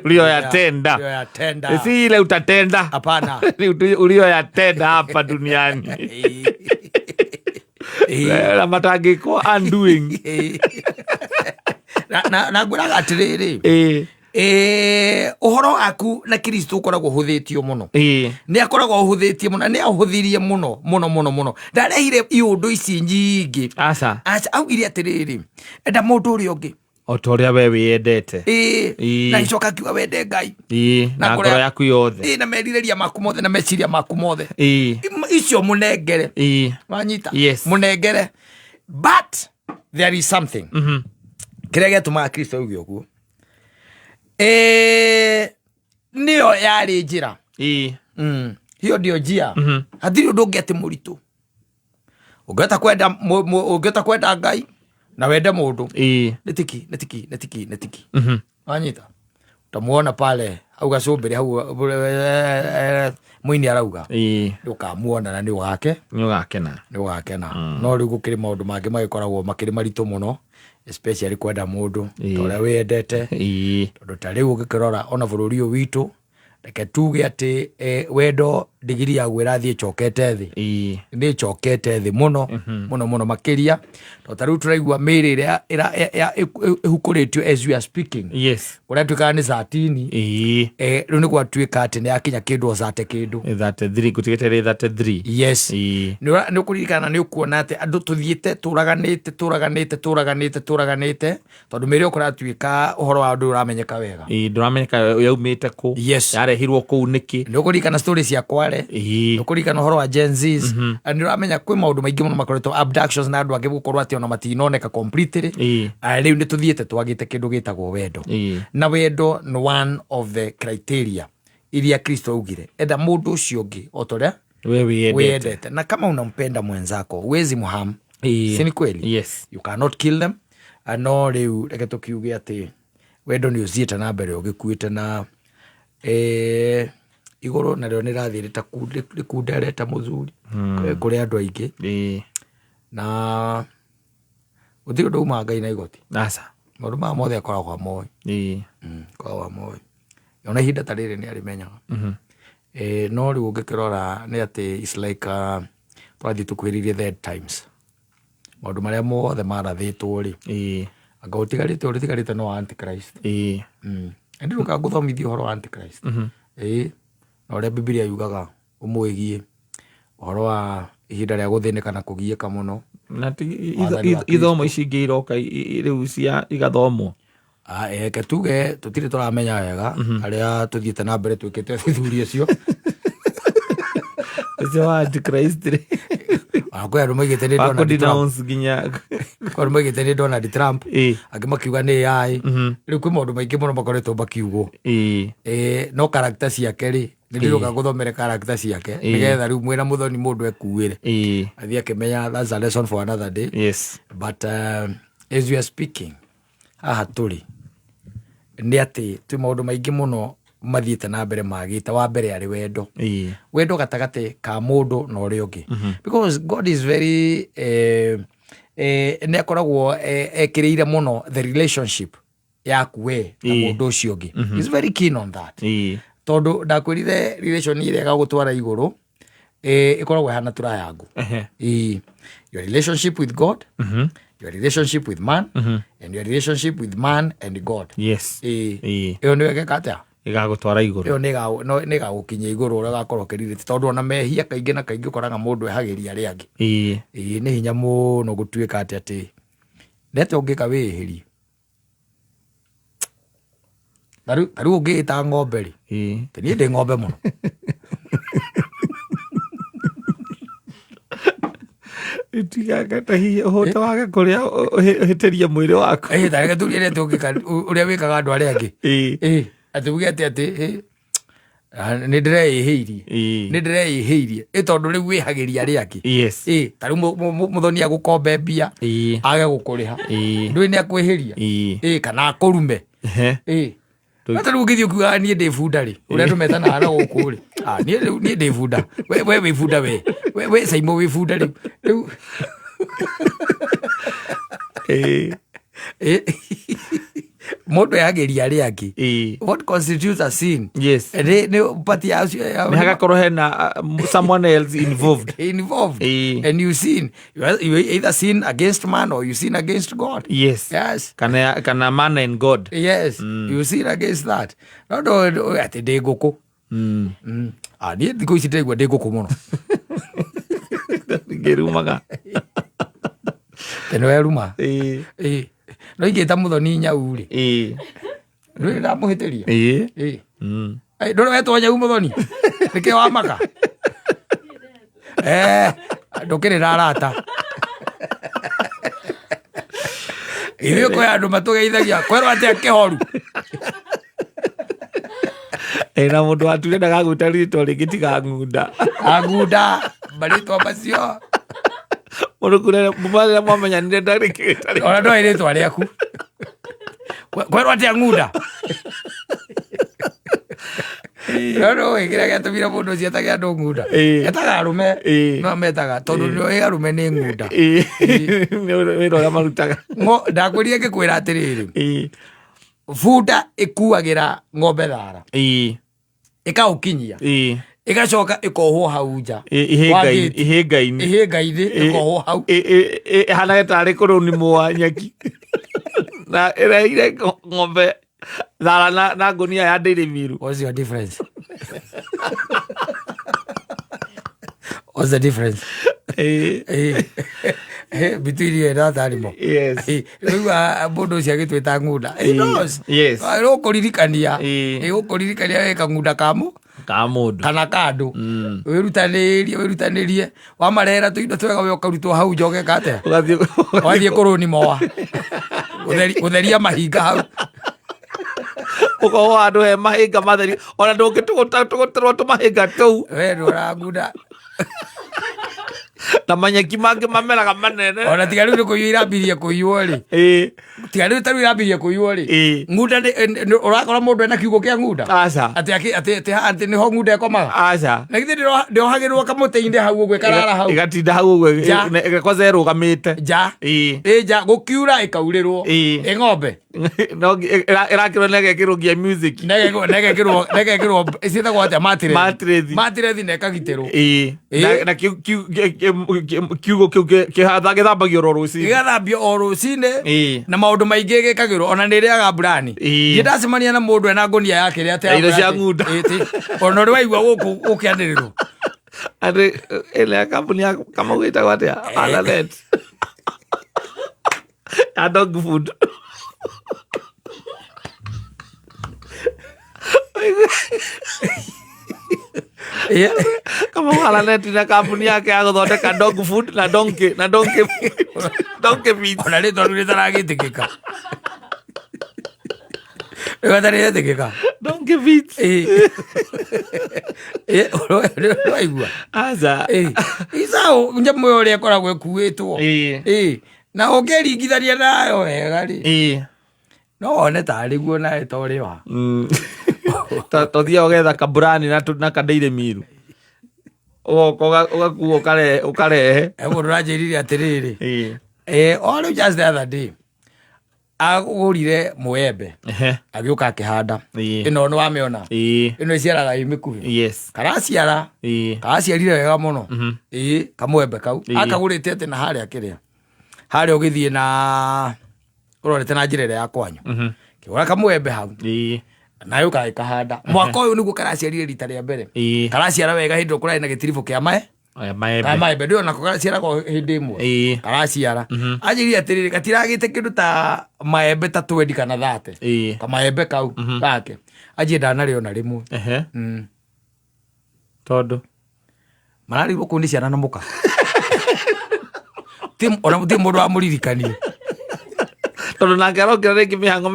ulioyatenda. Si ile utatenda. Hapana. Ulioyatenda hapa duniani. Na matangiko undoing. Na nguraga atiriri. Uhoro aku na Kristo ukoragwo huthitio muno. Ni akoragwo huthitio muno, ni ahuthirie muno. Ndarehire iundu ici nyingi. Aca augire atiriri, enda mundu uri ungi otoria we wiyendete. Na icoka kiwa wende Ngai. Na ngoro yaku yothe. Na meririria maku mothe na meciria maku mothe. Icio munengere. Wanyita. Munengere. But there is something. Kiria gĩtũmaga Kristo auge ũguo. Nĩyo yarĩ njĩra. Hiyo ndio njia. Hatirĩ ũndũ ũngĩ atĩ mũritũ. Ũngĩhota kwenda Ngai na wende mũndũ. Nĩtiki. Wanyita. Utamuona pale au gacumbĩrĩ hau mũini arauga. Ndũkamuona na nĩũgakena. No rĩu gũkĩrĩ maũndũ mangĩ magĩkoragwo makĩrĩ maritũ mũno, especially kwenda mũndũ ũrĩa wendete. Tondũ ta rĩu ũngĩkĩrora ona bũrũri ũyũ witũ, reke tuge atĩ wendo ndigiri yaguo ĩrathiĩ ĩcokete thĩ. Nĩ ĩcokete thĩ mũno makĩria. Tondũ ta rĩu tũraigua mĩĩrĩ ĩrĩa ĩhukũrĩtio as we are speaking. Kũrĩa tuĩkaga nĩ 13. Rĩu nĩ gwatuĩka atĩ nĩ yakinya kĩndũ o sate kĩndũ 33 gũtigĩte 33. Nĩ ũkũririkana nĩ ũkuona atĩ andũ tũthiĩte tũraganĩte tondũ mĩĩrĩ ũkũratuĩka ũhoro wa ũndũ ũramenyeka wega. Ndũramenyeka yaumĩte kũ, yarehirwo kũu nĩkĩ. Nĩ ũkũririkana story cia Kware. Nĩ ũkũririkana ũhoro wa Gen Zs. Nĩ ũramenya kwĩ maũndũ maingĩ mũno makoretwo abductions na andũ angĩ gũkorwo atĩ ona matinoneka completely. Rĩu nĩ tũthiĩte twagĩte kĩndũ gĩtagwo wendo. Na wendo nĩ one of the criteria iria Kristo augire, enda mũndũ ũcio ũngĩ o ta ũrĩa we wiyendete. Na kama unampenda mwenzako huwezi muhamu. Si ni kweli? You cannot kill them. No rĩu reke tũkiuge atĩ wendo nĩ ũthiĩte na mbere ũgĩkuĩte na igũrũ, na rĩo nĩ rathiĩ rĩkunderete mũthuri kũrĩ andũ aingĩ. Na gũtirĩ ũndũ uma Ngai na igoti. Maũndũ maya mothe akoragwo amoĩ. Ona ihinda ta rĩrĩ nĩ arĩmenyaga. No rĩu ũngĩkĩrora nĩ atĩ it's like twathiĩ tũkwĩrĩirie the end times. Maũndũ marĩa mothe marathĩtwo rĩ, anga ũtigarĩte no Antichrist. Ndĩ rũka ngũthomithia ũhoro wa Antichrist. Na ũrĩa Biblia yugaga ũmwĩgie, ũhoro wa ihinda rĩa gũthĩnĩka na kũgiĩka mũno. Na ithomo ici ingĩ iroka rĩu cia igathomwo. Ke tuge tũtirĩ tũramenya wega harĩa tũthiĩte na mbere twĩkĩte thuthuria ũcio. Ũcio wa Antichrist rĩ. Kwĩ andũ maigĩte nĩ Donald Trump. Angĩ makiuga nĩ AI. Rĩu kwĩ maũndũ maingĩ mũno makoretwo makiugwo. No character ciake rĩ, nĩndĩroka gũthomere character ciake nĩgetha rĩu mwĩna mũthoni mũndũ ekuĩre athiĩ akĩmenya that's a lesson for another day. But as we are speaking, haha tũrĩ nĩ atĩ twĩ maũndũ maingĩ mũno mathiĩte na mbere magĩte. Wa mbere arĩ wendo. Wendo gatagatĩ ka mũndũ na ũrĩa ũngĩ. Because God is very nĩ akoragwo ekĩrĩire mũno the relationship yaku we na mũndũ ũcio ũngĩ. He's very keen on that. Tondũ ndakwĩrire relation ĩrĩa gagũtwara igũrũ ĩkoragwo hana triangle. Your relationship with God, your relationship with man, and your relationship with man and God. Ĩyo nĩyo ĩgeka atĩa? Ĩgagũtwara igũrũ. Ĩyo nĩ ĩgagũkinyia igũrũ ũrĩa gakorwo kĩrirĩte. Tondũ ona mehia kaingĩ na kaingĩ ũkoraga mũndũ ehagĩria arĩa angĩ. Nĩ hinya mũno gũtuĩka atĩ nete ũngĩka wĩhĩrie. Ta rĩu ũngĩĩta ng'ombe rĩ, niĩ ndĩ ng'ombe mũno. Itigaga ta hihi ũhũta wage kũrĩa ũhĩtĩria mwĩrĩ waku. Ta reke tuurie nete ũngĩka ũrĩa wĩkaga andũ arĩa angĩ. Atĩ uge atĩ nĩ ndĩreĩhĩirie tondũ rĩu wĩhagĩria arĩa angĩ. Ta rĩu mũthoni agũkombe mbia age gũkũrĩha, ndũĩ nĩ akwĩhĩria kana akũrume. Ta rĩu ũngĩthiĩ ũkiugaga niĩ ndĩ bunda rĩ, ũrĩa andũ metanaga na gũkũ rĩ, niĩ ndĩ bunda, we wĩ bunda, we Saimo wĩ bunda rĩu. Mundu yageria ri angi. What constitutes a sin? Yes. Ne pati ya ni hagakorwo hena someone else involved. And you sin. You either sin against man or you sin against God. Yes. Kana man and God. Yes. You sin against that. No ati de goko. Ni thiko ici ndegwa de goko muno. Ngerumaga. Teno eruma. No ingeta muthoni nyau ri. Ndu ndamuhitiria. Ndu wetwo nyau muthoni. Nike wa maka. Ndukirira arata. Ithuĩ kwĩ andũ matũgeithagia kwerwo atĩa kĩhoru. Na mũndũ wature ndagagwĩta rĩtwa rĩngĩ tiga ng'unda. Ng'unda marĩtwa macio. Mũndũ kũrĩa mũmarĩra mwamenyanire ndarĩ kĩgĩtarĩ. Ona ndoĩ rĩtwa rĩaku. Kwerwo atĩa ng'unda. No kĩrĩa gĩatũmire mũndũ ũcio etage andũ ng'unda. Etaga arũme no ametaga tondũ nĩoĩ arũme nĩ ng'unda. Wĩra ũrĩa marutaga. Ndakwĩrire ngĩkwĩra atĩrĩrĩ. Bunda ĩkuagĩra ng'ombe thara. Ĩkaũkinyia. Ĩgacoka ĩkohwo hau nja. Ihĩnga-inĩ ĩkohwo hau. Ĩhana tarĩ kũrũnimwo nyeki. Na ĩreire ng'ombe thara na ngũnia ya Dairy Meal. What's your difference? What's the difference? Between you and that animal. Yes. Mũndũ ũcio agĩtwĩta ng'unda. Yes. Ũkũririkania. Ũkũririkania weka ng'unda ka mũndũ. Kana ka andũ. Wĩrutanĩrie. Wamarehera tũindo twega we ũkarutwo hau njoge kate. Wathiĩ kũrũni moa. Gũtheria mahinga hau. Ũkorwo handũ he mahinga matheri. Ona ndũngĩtũgũterwo tũmahinga tũu. We ndũra ng'unda. Na manyeki mangĩ mameraga manene. Ona tiga rĩu nĩ kũiywo irambirie kũiywo rĩ. Tiga rĩu tarĩu irambirie kũiywo rĩ. Ng'unda ũrakora mũndũ ena kiugo kĩa ng'unda. Aca. Atĩ nĩho ng'unda ĩkomaga. Aca. Na githĩ ndĩohagĩrwo kamũtĩ-inĩ hau ũguo ĩkarara hau. Ĩgatinda hau ũguo kwanza ĩrũgamĩte. Nja. Nja gũkiura ĩkaurĩrwo. Ng'ombe. No ĩrakĩrwo na ĩgekĩrwo music. Negekĩrwo ciĩtagwo atĩa matirĩthi na ĩkagitĩrwo. Na kiugo kĩu gĩthambagio oro rũcinĩ. Gĩgathambio o rũcinĩ na maũndũ maingĩ gĩkagĩrwo ona nĩ ĩrĩaga mbũrani. Ndacemania na mũndũ ena ngũnia yake ĩrĩa atĩ indo cia ng'unda. Ona ũrĩ waigua gũkũ gũkĩanĩrĩrwo. Andĩ ĩrĩa kambuni ya Kamau ĩtagwo atĩa? Alanet. Ya dog food. Kama Alanet na kampuni yake ya gũthondeka dog food na donkey meat. Ona rĩtwa rĩu rĩtaragĩtĩkĩka. Rĩtaragĩtĩkĩka. Donkey meat. Waigua. Aca. Isaũ nyamũ ũrĩa ĩkoragwo ĩkuĩtwo. Na ũngĩringithania nayo wega rĩ. No one tarĩ guo nawe ta ũrĩ wa. Tũthiaga ũgetha kaburani na ka Dairy Meal. Ũgakuo ũkarehe. Mũndũ ũranjĩrire atĩrĩrĩ. Rĩu just the other day agũrire mũembe agĩũka akĩhanda. Ĩno nĩ wamĩona. Ĩno ĩciaraga ĩ mĩkuhĩ. Karaciarire wega mũno. Kamũembe kau akagũrĩte atĩ na harĩa kĩrĩa. Harĩa ũgĩthiĩ na ũrorete na njĩra ĩrĩa ya kwanyu. Kĩgũra kamũembe hau. Nayo kahanda. Mwaka ũyũ nĩguo karaciarire rita rĩa mbere. Karaciara wega hĩndĩ ĩyo kũrarĩ na gĩtiribũ kĩa maembe. Ndĩo nako karaciaragwo hĩndĩ ĩmwe. Karaciara. Anjĩrire atĩrĩrĩ gatiragĩte kĩndũ ta maembe ta 20 kana 30. Kamaembe kau gake. Anjĩrire ndanarĩona rĩmwe. Tondũ mararĩirwo kũndĩ ciana na mũka. Ona mũtirĩ mũndũ wa mũririkanie. Tondũ nake arokĩra rĩngĩ mĩhango.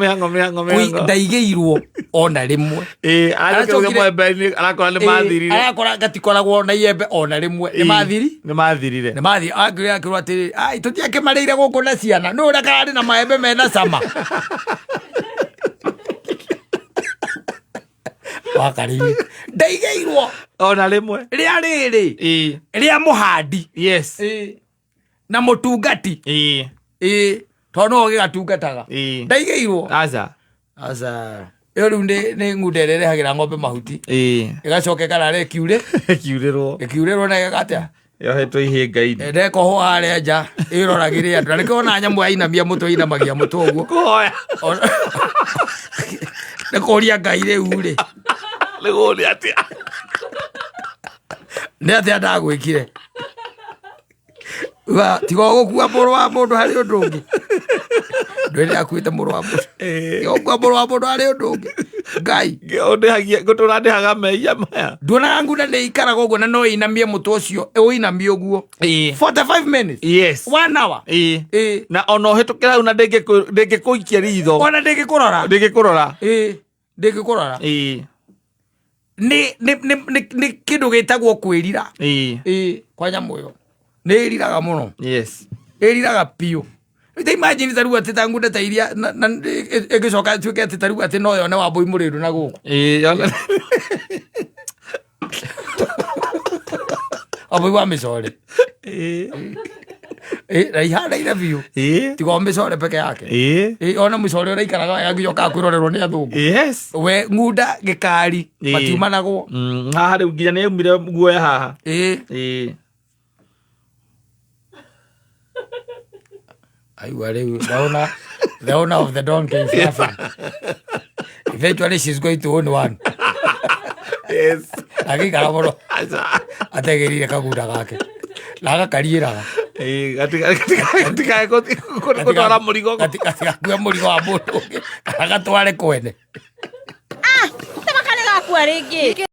Ndaigĩirwo ona rĩmwe. Arokĩra mwembe-inĩ arakora nĩ mathirire. Arakora gatikoragwo na iembe ona rĩmwe. Nĩ mathirire. Akĩrwo atĩrĩrĩ tũtiakĩmarĩire gũkũ na ciana. Nĩ ũrĩa kararĩ na maembe mena cama. Wakarĩire. Ndaigĩirwo ona rĩmwe. Rĩa rĩrĩ. Rĩa mũhandi. Yes. Na mũtungati. Tondũ no gĩgatungataga. Ndaigĩirwo. Aca. asa yo runde ne nguderere hagira ngombe mahuti igacoke karare kiure kiurerwo na gagatia yo heto ihinga-ini ndeko ho haria nja iroragire andu na nikona nyamu ainamia mutu inamagia mutu uguo kuhoya nikuria ngai riu ri niguri atia nä atä ndagwäkire tiga gũkua mũrũ wa mũndũ harĩ ũndũ ũngĩ ndwĩrĩ akuĩte mũrũ wa mũndũ gũkua mũrũ wa mũndũ harĩ ũndũ ũngĩ ngai ngũtũra ndĩhaga mehia maya nduonaga ngunda nĩ ikaraga ũguo na no ĩinamie mũtũ ũcio ũinamie ũguo 45 minutes yes 1 hour na ona ũhĩtũkĩra hau na ndĩngĩkũikia ritho ona ndĩngĩkũrora ndĩngĩkũrora nĩ kĩndũ gĩtagwo kwĩrira kwa nyamũ ĩyo nĩ ĩriraga mũno ĩriraga piũ ita imagine taru ati tangunda ta iria ĩgĩcoka ĩtuĩke ati taru ati no yone Wambũi mũrĩndũ na gũkũ Wambũi wa mĩcore na ihanaine biũ tiga o mĩcore peke yake ona mũcore ũrĩa ikaraga wega nginya kwĩrorerwo nĩ athũngũ we ngunda gĩkari matiumanagwo haha rĩu nginya nĩ aumire guoya haha aigua rĩu the owner of the donkey is laughing eventually she's going to own one agĩikara mũno ategĩrire kagunda gake na agakariĩraga gatikae mũrigo gatigakue mũrigo wa mũndũ ũngĩ kana gatware kwene tamakane gakua rĩngĩ